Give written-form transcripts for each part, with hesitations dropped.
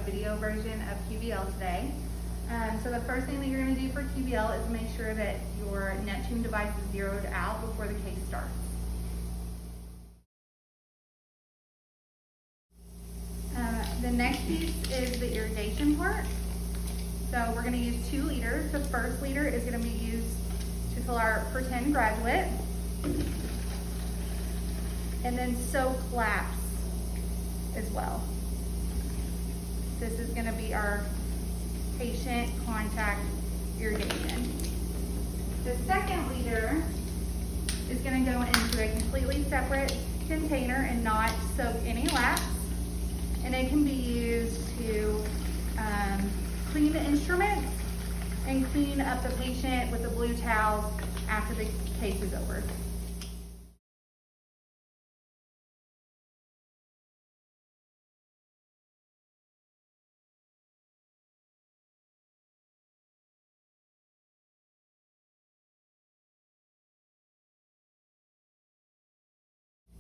video version of Qbl today. So the first thing that you're going to do for Qbl is make sure that your Neptune device is zeroed out before the case starts. The next piece is the irrigation part. So we're going to use 2 liters. The first liter is going to be used to fill our pretend graduate, and then soak laps as well. This is going to be our patient contact irrigation. The second liter is going to go into a completely separate container and not soak any laps, and it can be used to clean the instruments and clean up the patient with a blue towel after the case is over.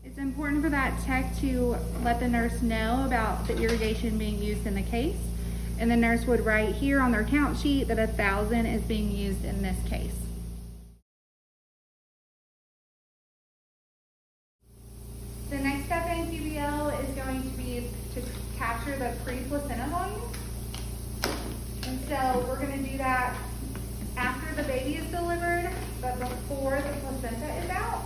It's important for that tech to let the nurse know about the irrigation being used in the case, and the nurse would write here on their count sheet that 1,000 is being used in this case. The next step in Qbl is going to be to capture the pre-placenta volume. And so we're going to do that after the baby is delivered, but before the placenta is out.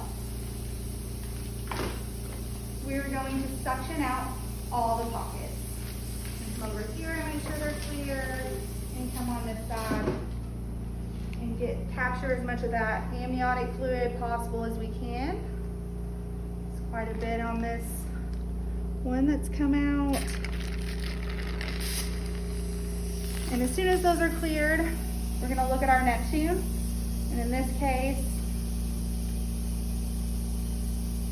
We're going to suction out all the pockets. Come over here and make sure they're clear, and come on this side and capture as much of that amniotic fluid possible as we can. It's quite a bit on this one that's come out. And as soon as those are cleared, we're going to look at our Neptune, and in this case,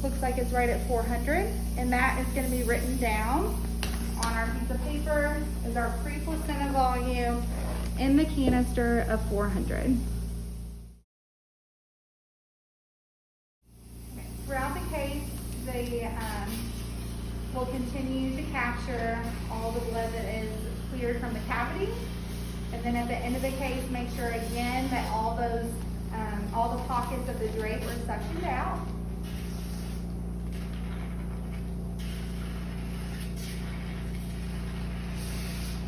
looks like it's right at 400, and that is going to be written down on our piece of paper as our pre-placenta volume in the canister of 400. Throughout the case, they will continue to capture all the blood that is cleared from the cavity, and then at the end of the case, make sure again that all the pockets of the drape are suctioned out.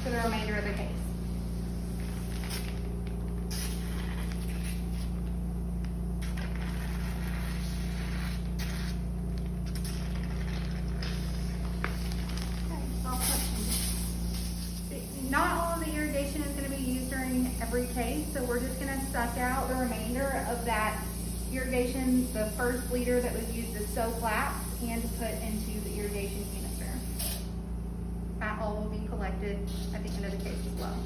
For the remainder of the case. Not all of the irrigation is going to be used during every case, so we're just going to suck out the remainder of that irrigation, the first liter that was used to soak laps and to put into the irrigation canister. That all will be collected at the end of the case as well.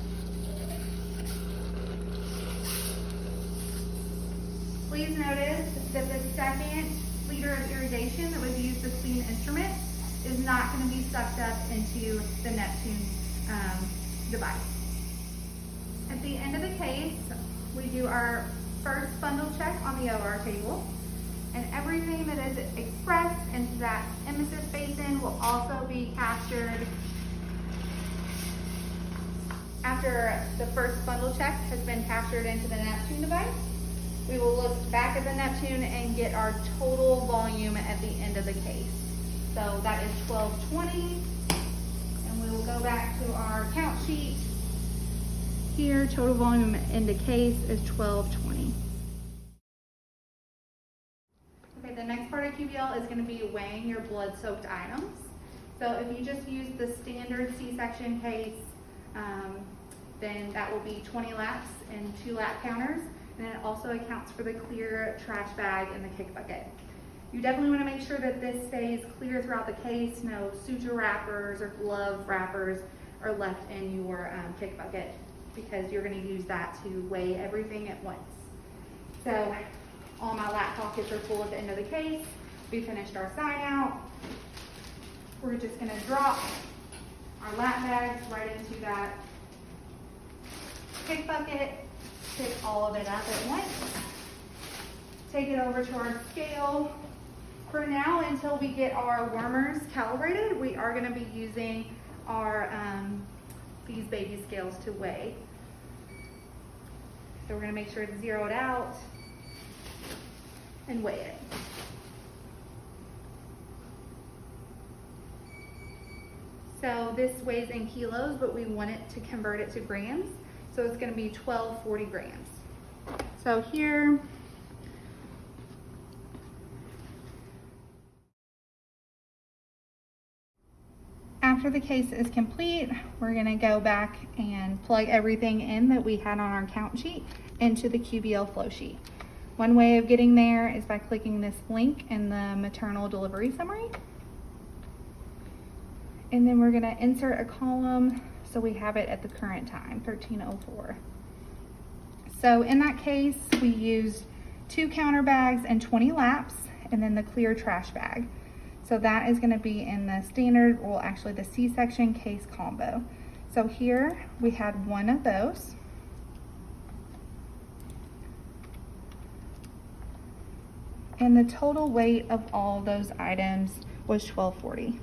Please notice that the second liter of irrigation that was used to clean the instrument is not going to be sucked up into the Neptune device. At the end of the case, we do our first bundle check on the OR table, and everything that is expressed into that emesis basin will also be captured. After the first bundle check has been captured into the Neptune device, we will look back at the Neptune and get our total volume at the end of the case. So that is 1220, and we will go back to our count sheet. Here, total volume in the case is 1220. Okay, the next part of Qbl is going to be weighing your blood-soaked items. So if you just use the standard C-section case, then that will be 20 laps and 2 lap counters, and it also accounts for the clear trash bag in the kick bucket. You definitely want to make sure that this stays clear throughout the case. No suture wrappers or glove wrappers are left in your kick bucket, because you're going to use that to weigh everything at once. So all my lap pockets are full at the end of the case. We finished our sign out. We're just going to drop our lap bags right into that kick bucket, pick all of it up at once, take it over to our scale. For now, until we get our warmers calibrated, we are going to be using our these baby scales to weigh. So we're gonna make sure it's zeroed out and weigh it. So this weighs in kilos, but we want it to convert it to grams. So it's gonna be 1240 grams. So here, after the case is complete, we're gonna go back and plug everything in that we had on our count sheet into the QBL flow sheet. One way of getting there is by clicking this link in the maternal delivery summary. And then we're gonna insert a column so we have it at the current time, 13:04. So in that case, we used 2 counter bags and 20 laps, and then the clear trash bag. So that is gonna be in the standard, well actually the C-section case combo. So here we had 1 of those. And the total weight of all those items was 1240.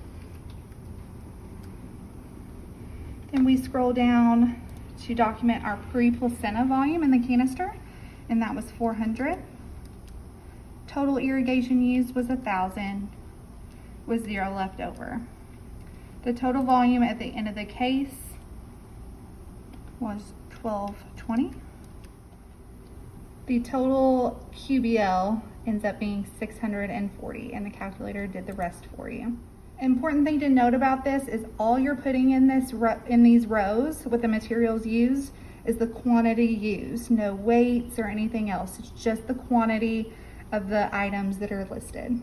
Then we scroll down to document our pre-placenta volume in the canister, and that was 400. Total irrigation used was 1,000, with 0 left over. The total volume at the end of the case was 1220. The total QBL ends up being 640, and the calculator did the rest for you. Important thing to note about this is all you're putting in these rows with the materials used is the quantity used, no weights or anything else. It's just the quantity of the items that are listed.